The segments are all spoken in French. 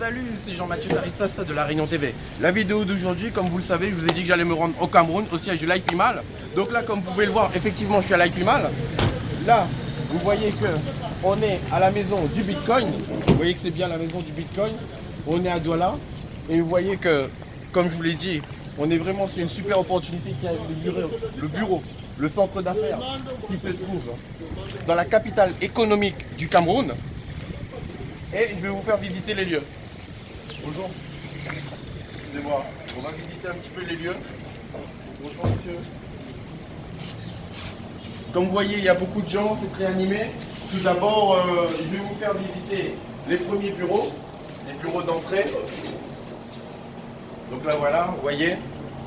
Salut, c'est Jean-Mathieu Daristassa de La Réunion TV. La vidéo d'aujourd'hui, comme vous le savez, je vous ai dit que j'allais me rendre au Cameroun, au siège de l'IPMAL. Donc là, comme vous pouvez le voir, effectivement, je suis à l'IPMAL. Là, vous voyez que on est à la maison du Bitcoin. Vous voyez que c'est bien la maison du Bitcoin. On est à Douala. Et vous voyez que, comme je vous l'ai dit, on est vraiment sur une super opportunité qui a le bureau, le centre d'affaires qui se trouve dans la capitale économique du Cameroun. Et je vais vous faire visiter les lieux. Bonjour. Excusez-moi, on va visiter un petit peu les lieux. Bonjour monsieur. Comme vous voyez, il y a beaucoup de gens, c'est très animé. Tout d'abord, je vais vous faire visiter les premiers bureaux, les bureaux d'entrée. Donc là voilà, vous voyez,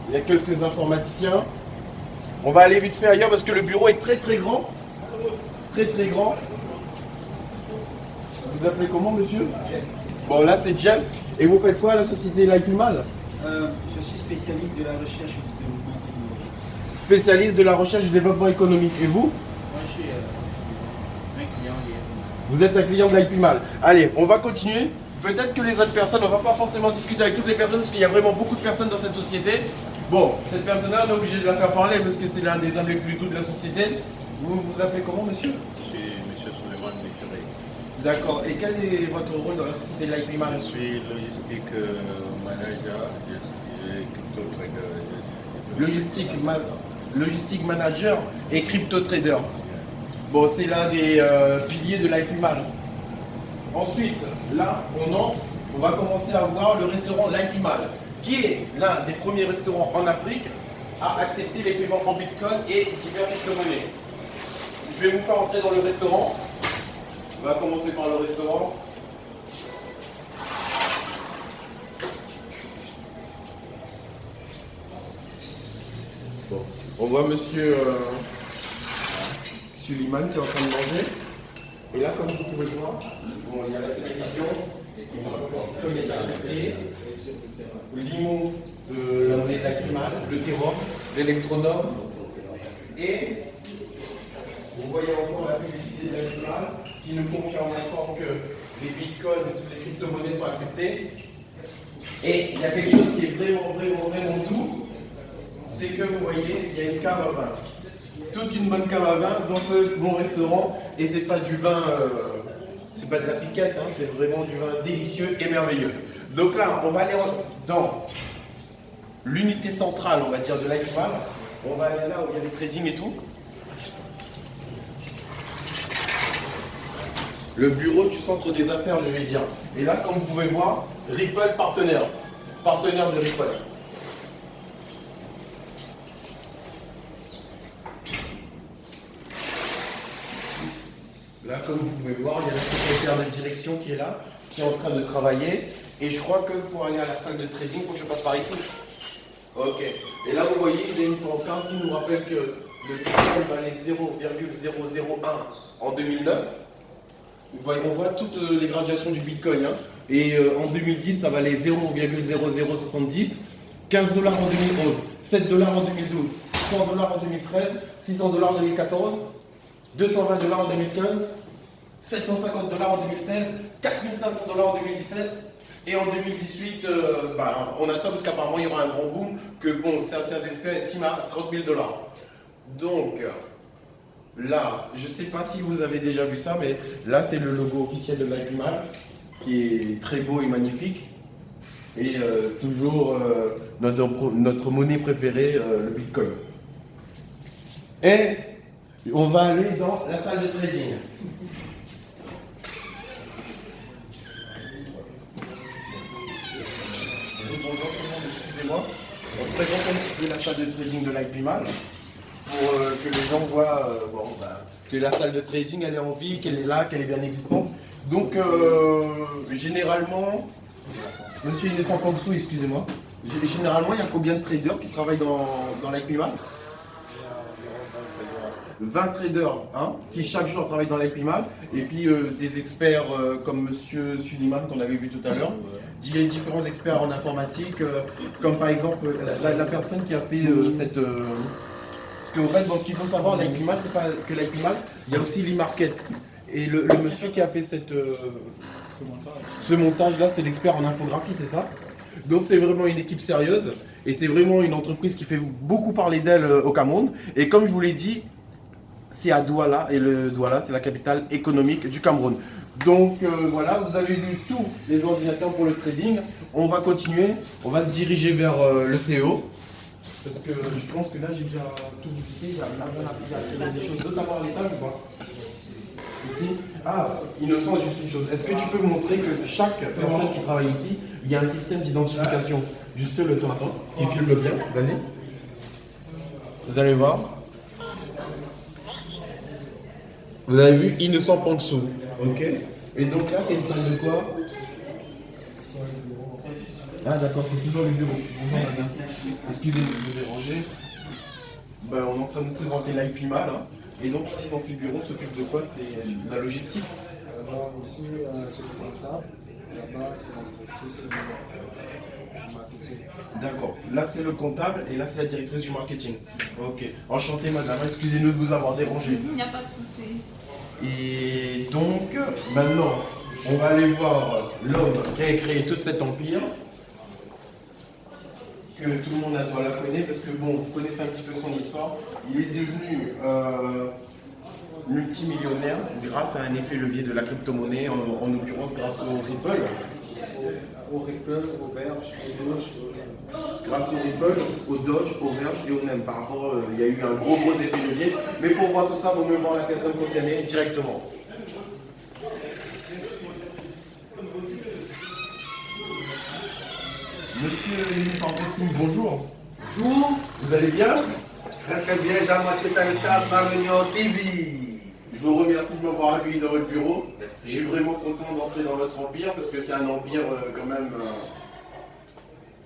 il y a quelques informaticiens. On va aller vite fait ailleurs parce que le bureau est très grand. Très grand. Vous appelez comment monsieur? Jeff. Bon là c'est Jeff. Et vous faites quoi à la société l'IPMAL? Je suis spécialiste de la recherche et du développement technologique. Spécialiste de la recherche et du développement économique. Et vous? Moi je suis un client lié. Vous êtes un client de l'IPMAL. Allez, on va continuer. Peut-être que les autres personnes, on ne va pas forcément discuter avec toutes les personnes parce qu'il y a vraiment beaucoup de personnes dans cette société. Bon, cette personne-là, on est obligé de la faire parler parce que c'est l'un des hommes les plus doux de la société. Vous vous appelez comment monsieur? Je suis M. Suleiman Mekere. D'accord. Et quel est votre rôle dans la société de l'IPMAL? Je suis logistique manager et crypto trader. Logistique manager et crypto trader. Bon, c'est l'un des piliers de l'IPMAL. Ensuite, là, on va commencer à voir le restaurant l'IPMAL, qui est l'un des premiers restaurants en Afrique à accepter les paiements en Bitcoin et diverses crypto-monnaies. Je vais vous faire entrer dans le restaurant. On va commencer par le restaurant. Bon. On voit monsieur Suleiman qui est en train de manger. Et là, comme vous pouvez le voir, bon, il y a la télévision, comme il y a le limon de la monnaie de l'IPMAL, le terreau, l'électronome. Et vous voyez encore la publicité de l'IPMAL qui nous confirme encore que les bitcoins et toutes les crypto-monnaies sont acceptées. Et il y a quelque chose qui est vraiment doux, c'est que vous voyez, il y a une cave à vin. Toute une bonne cave à vin dans ce bon restaurant. Et c'est pas du vin, c'est pas de la piquette, hein, c'est vraiment du vin délicieux et merveilleux. Donc là, on va aller dans l'unité centrale, on va dire, de l'IPMAL. On va aller là où il y a les trading et tout. Le bureau du centre des affaires, je vais dire. Et là, comme vous pouvez voir, Ripple partenaire de Ripple. Là, comme vous pouvez voir, il y a la secrétaire de direction qui est là, qui est en train de travailler. Et je crois que pour aller à la salle de trading, il faut que je passe par ici. Ok. Et là, vous voyez, il y a une pancarte qui nous rappelle que le Bitcoin valait 0,001 en 2009. On voit toutes les graduations du Bitcoin. Hein. Et en 2010, ça valait 0,0070, 15 $ en 2011, 7 $ en 2012, 100 $ en 2013, 600 $ en 2014, 220 $ en 2015, 750 $ en 2016, 4500 $ en 2017. Et en 2018, on attend parce qu'apparemment il y aura un grand boom que certains experts estiment à 30 000 $. Donc, là, je ne sais pas si vous avez déjà vu ça, mais là c'est le logo officiel de l'IPMAL qui est très beau et magnifique. Et toujours notre monnaie préférée, le Bitcoin. Et on va aller dans la salle de trading. Bonjour tout le monde, excusez-moi. On se présente un petit peu la salle de trading de l'IPMAL pour que les gens voient que la salle de trading elle est en vie, qu'elle est là, qu'elle est bien existante. Donc généralement, monsieur Innocent Pangsou, excusez-moi. Généralement, il y a combien de traders qui travaillent dans l'IPMAL? 20 traders hein, qui chaque jour travaillent dans l'IPMAL et puis des experts comme monsieur Suleiman qu'on avait vu tout à l'heure, différents experts en informatique comme par exemple la personne qui a fait cette... parce qu'en fait, ce qu'il faut savoir, l'IPMAL, c'est pas que l'IPMAL, il y a aussi l'e-market. Et le monsieur qui a fait Ce montage-là, c'est l'expert en infographie, c'est ça? Donc c'est vraiment une équipe sérieuse et c'est vraiment une entreprise qui fait beaucoup parler d'elle au Cameroun. Et comme je vous l'ai dit, c'est à Douala et le Douala, c'est la capitale économique du Cameroun. Donc voilà, vous avez vu tous les ordinateurs pour le trading. On va continuer, on va se diriger vers le CEO. Parce que je pense que là j'ai déjà tout visité, il y a des choses d'autres à voir à l'étage ou pas? Ici. Ah, Innocent, juste une chose. Est-ce que tu peux montrer que chaque personne qui travaille ici, il y a un système d'identification? Juste le temps, qui filme bien, vas-y. Vous allez voir. Vous avez vu Innocent Pansou. Ok. Et donc là, c'est une salle de quoi? Ah d'accord, c'est toujours le bureau. Bonjour madame. Excusez-moi de vous déranger. Ben, on est en train de nous présenter l'IP-MAL. Hein. Et donc ici dans ces bureaux, on s'occupe de quoi? C'est la logistique. Alors ici, c'est le comptable. Là-bas, c'est l'entreprise du marketing. D'accord. Là, c'est le comptable et là, c'est la directrice du marketing. Ok. Enchanté madame, excusez-nous de vous avoir dérangé. Il n'y a pas de souci. Et donc, maintenant, on va aller voir l'homme qui a créé tout cet empire. Que tout le monde la connaît parce que bon, vous connaissez un petit peu son histoire. Il est devenu multimillionnaire grâce à un effet levier de la crypto-monnaie, en l'occurrence grâce au Ripple. Au Ripple, au Verge, au Doge, au NEM. Grâce au Ripple, au Doge, au Verge et au NEM. Par rapport, il y a eu un gros effet levier. Mais pour voir tout ça, il vaut mieux voir la personne concernée directement. Monsieur Pampessine, bonjour. Bonjour, Vous allez bien? très bien, Jean-Mathieu Tanestas, Marmignon TV. Je vous remercie de m'avoir accueilli dans votre bureau. Merci. Je suis vraiment content d'entrer dans votre empire parce que c'est un empire quand même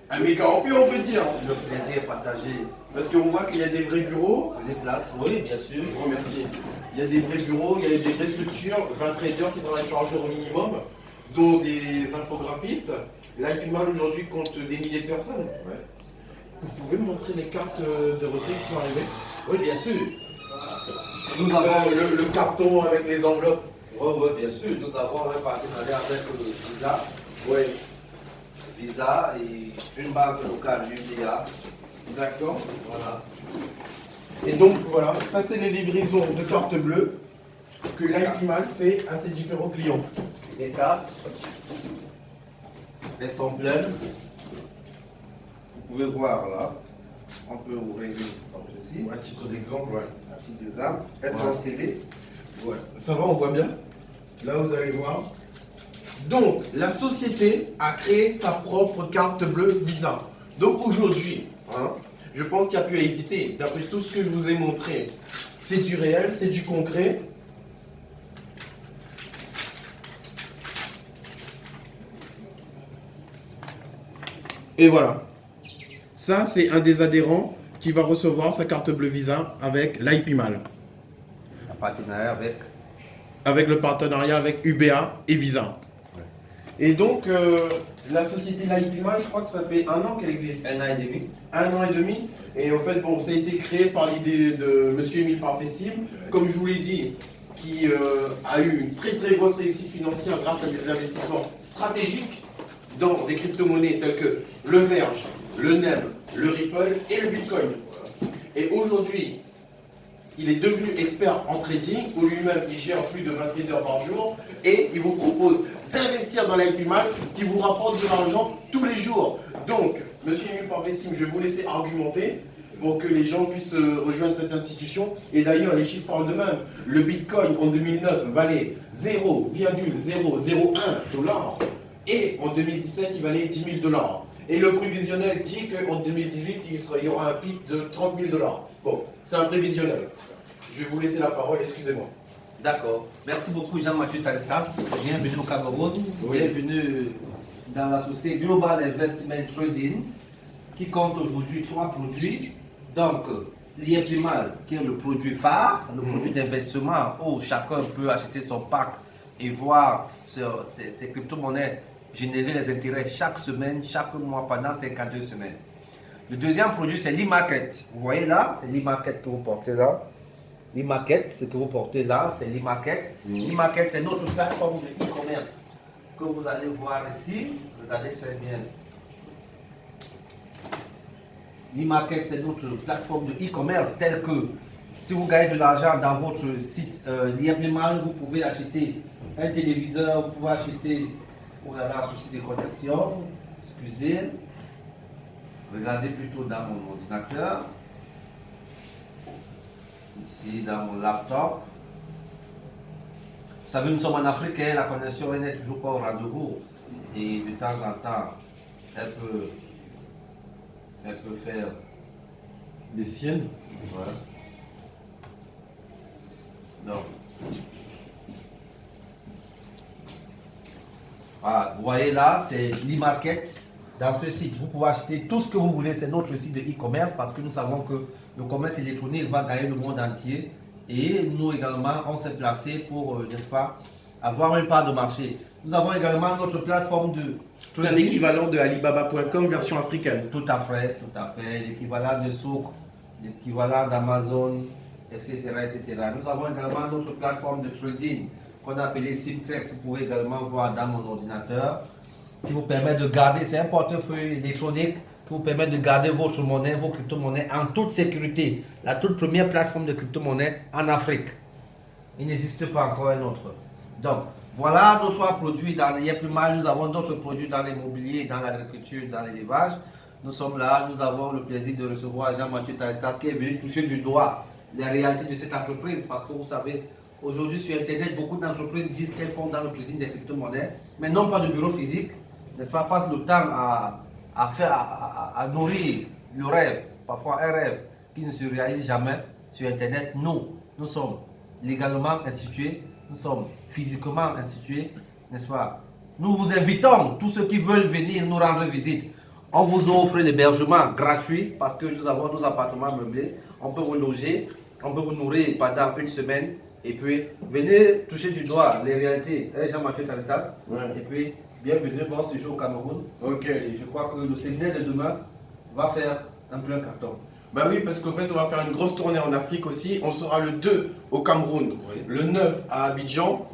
un méga empire, on peut dire. Le plaisir partagé. Parce qu'on voit qu'il y a des vrais bureaux. Les places, oui, bien sûr. Je vous remercie. Il y a des vrais bureaux, il y a des vraies structures, 20 traders qui travaillent par jour au minimum, dont des infographistes. L'IP-MAL aujourd'hui compte des milliers de personnes. Ouais. Vous pouvez me montrer les cartes de retrait qui sont arrivées? Oui, bien sûr. Nous Nous avons, avons le carton avec les enveloppes. oui, bien sûr, nous avons un partenariat avec Visa. Oui. Visa et une banque locale, l'UBA. D'accord. Voilà. Et donc voilà, ça c'est les livraisons de cartes bleues que l'IP-MAL fait à ses différents clients. Les cartes, elles sont pleines. Vous pouvez voir là. On peut ouvrir une comme ceci. À titre d'exemple, ouais. À titre d'exemple. Elles Ouais. sont scellées. Ouais. Ça va, on voit bien. Là, vous allez voir. Donc, la société a créé sa propre carte bleue Visa. Donc aujourd'hui, hein, je pense qu'il n'y a plus à hésiter. D'après tout ce que je vous ai montré, c'est du réel, c'est du concret. Et voilà. Ça, c'est un des adhérents qui va recevoir sa carte bleue Visa avec l'IP-MAL. Un partenariat avec Le partenariat avec UBA et Visa. Et donc, la société l'IP-MAL, je crois que ça fait 1 an qu'elle existe. 1 an et demi. 1 an et demi. Et en fait, bon, ça a été créé par l'idée de M. Émile Parfessim, comme je vous l'ai dit, qui a eu une très très grosse réussite financière grâce à des investissements stratégiques dans des crypto-monnaies telles que le Verge, le NEM, le Ripple et le Bitcoin. Et aujourd'hui, il est devenu expert en trading, où lui-même il gère plus de 20 traders par jour, et il vous propose d'investir dans l'IP-MAL qui vous rapporte de l'argent tous les jours. Donc, monsieur Émile Parfessim, je vais vous laisser argumenter pour que les gens puissent rejoindre cette institution. Et d'ailleurs, les chiffres parlent d'eux-mêmes. Le Bitcoin en 2009 valait 0,001 $, et en 2017, il valait 10 000 $. Et le prévisionnel dit qu'en 2018, il y aura un pic de 30 000 $. Bon, c'est un prévisionnel. Je vais vous laisser la parole, excusez-moi. D'accord. Merci beaucoup Jean-Mathieu Tanestas. Bienvenue au Cameroun. Oui. Bienvenue dans la société Global Investment Trading qui compte aujourd'hui 3 produits. Donc, l'IP-MAL qui est le produit phare, le produit d'investissement où chacun peut acheter son pack et voir ses crypto-monnaies générer les intérêts chaque semaine, chaque mois pendant 52 semaines. Le deuxième produit, c'est l'e-market. Vous voyez là, c'est l'e-market que vous portez là. L'e-market, ce que vous portez là, c'est l'e-market. L'e-market, c'est notre plateforme de e-commerce que vous allez voir ici. Regardez très bien. L'e-market, c'est notre plateforme de e-commerce telle que si vous gagnez de l'argent dans votre site Lieblemal, vous pouvez acheter un téléviseur, vous pouvez acheter, oh là là, souci de connexion, excusez, regardez plutôt dans mon ordinateur, ici dans mon laptop. Vous savez, nous sommes en Afrique, hein, la connexion n'est toujours pas au rendez-vous et de temps en temps, elle peut faire Des siennes. ouais. Donc, voilà, vous voyez là, c'est l'e-market dans ce site. Vous pouvez acheter tout ce que vous voulez, c'est notre site de e-commerce parce que nous savons que le commerce électronique va gagner le monde entier et nous également, on s'est placé pour, n'est-ce pas, avoir une part de marché. Nous avons également notre plateforme de... C'est l'équivalent de Alibaba.com version africaine. Tout à fait, l'équivalent de Souk, l'équivalent d'Amazon, etc., etc. Nous avons également notre plateforme de trading qu'on a appelée Simtrex. Vous pouvez également voir dans mon ordinateur qui vous permet de garder, c'est un portefeuille électronique qui vous permet de garder votre monnaie, vos crypto-monnaies en toute sécurité. La toute première plateforme de crypto-monnaie en Afrique. Il n'existe pas encore un autre. Donc, voilà nos trois produits dans les plus mal. Nous avons d'autres produits dans l'immobilier, dans l'agriculture, dans l'élevage. Nous sommes là, nous avons le plaisir de recevoir Jean-Mathieu Taritas qui est venu toucher du doigt les réalités de cette entreprise. Parce que vous savez, aujourd'hui sur Internet, beaucoup d'entreprises disent qu'elles font dans le trading des crypto-monnaies, mais non pas de bureau physique, n'est-ce pas, passent le temps à nourrir le rêve, parfois un rêve qui ne se réalise jamais sur Internet. Nous sommes légalement institués, nous sommes physiquement institués, n'est-ce pas? Nous vous invitons, tous ceux qui veulent venir nous rendre visite. On vous offre l'hébergement gratuit parce que nous avons nos appartements meublés. On peut vous loger, on peut vous nourrir pendant une semaine. Et puis, venez toucher du doigt les réalités. Jean-Mathieu Taritas. Ouais. Et puis, bienvenue, bon séjour au Cameroun. Ok. Et je crois que le séminaire de demain va faire un plein carton. Bah oui, parce qu'en fait, on va faire une grosse tournée en Afrique aussi. On sera le 2 au Cameroun, Oui. le 9 à Abidjan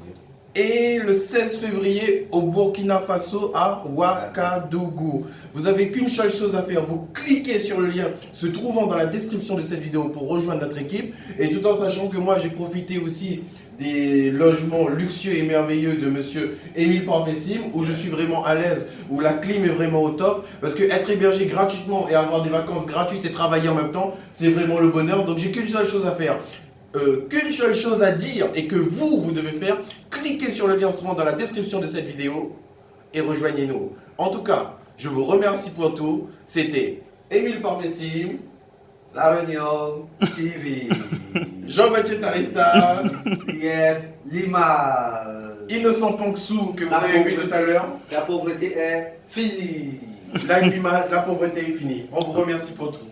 et le 16 février au Burkina Faso à Ouagadougou. Vous n'avez qu'une seule chose à faire, vous cliquez sur le lien se trouvant dans la description de cette vidéo pour rejoindre notre équipe. Et tout en sachant que moi, j'ai profité aussi des logements luxueux et merveilleux de monsieur Émile Parvessim, où je suis vraiment à l'aise, où la clim est vraiment au top, parce que être hébergé gratuitement et avoir des vacances gratuites et travailler en même temps, c'est vraiment le bonheur. Donc j'ai qu'une seule chose à faire, qu'une seule chose à dire et que vous devez faire, cliquez sur le lien se trouvant dans la description de cette vidéo et rejoignez-nous. En tout cas, je vous remercie pour tout. C'était Émile Parvessim, La Réunion TV. Jean-Mathieu Taritas, Lima. Innocent Panksou que vous avez vu tout à l'heure. La pauvreté est finie. La pauvreté est finie. On vous remercie pour tout.